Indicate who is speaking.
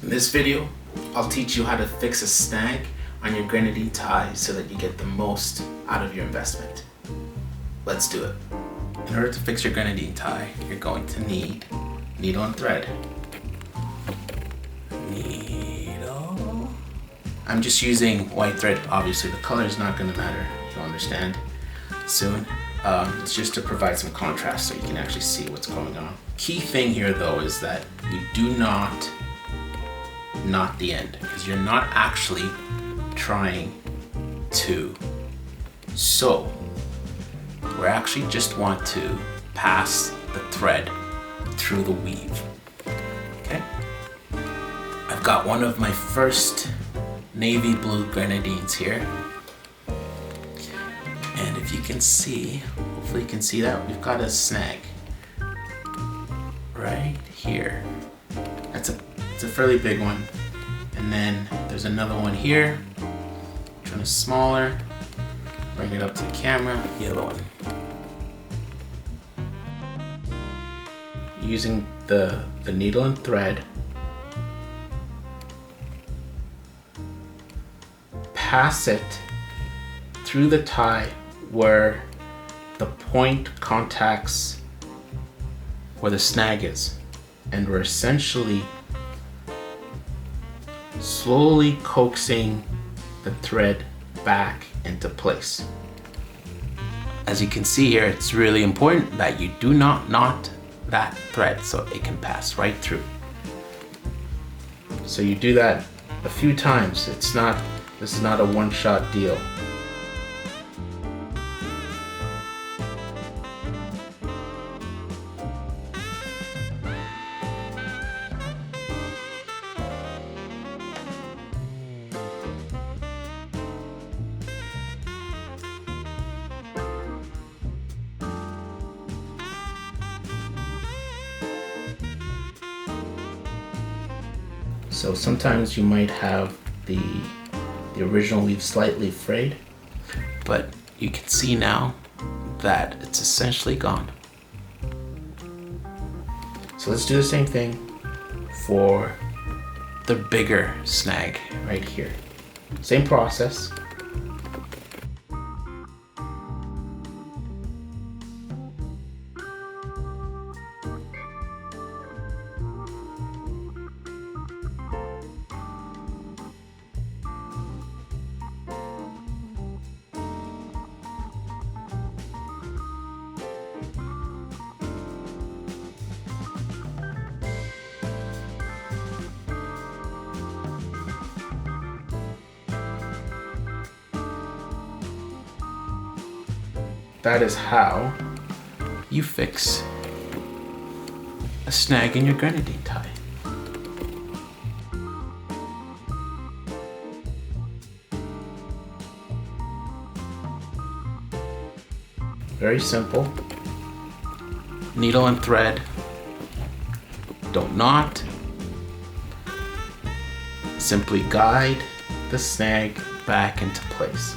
Speaker 1: In this video, I'll teach you how to fix a snag on your Grenadine tie so that you get the most out of your investment. Let's do it. In order to fix your Grenadine tie, you're going to need needle and thread. Needle. I'm just using white thread. Obviously, the color is not going to matter. You'll understand soon. It's just to provide some contrast so you can actually see what's going on. Key thing here though is that you do not knot the end, because you're not actually trying to sew. We actually just want to pass the thread through the weave. Okay? I've got one of my first navy blue grenadines here. And if you can see, hopefully you can see that, we've got a snag right here. It's a fairly big one. And then there's another one here, which one is smaller. Bring it up to the camera, yellow one. Using the needle and thread, pass it through the tie where the point contacts where the snag is, and we're essentially slowly coaxing the thread back into place. As you can see here, it's really important that you do not knot that thread so it can pass right through. So you do that a few times. This is not a one-shot deal. So sometimes you might have the original weave slightly frayed, but you can see now that it's essentially gone. So let's do the same thing for the bigger snag right here. Same process. That is how you fix a snag in your Grenadine tie. Very simple. Needle and thread. Don't knot. Simply guide the snag back into place.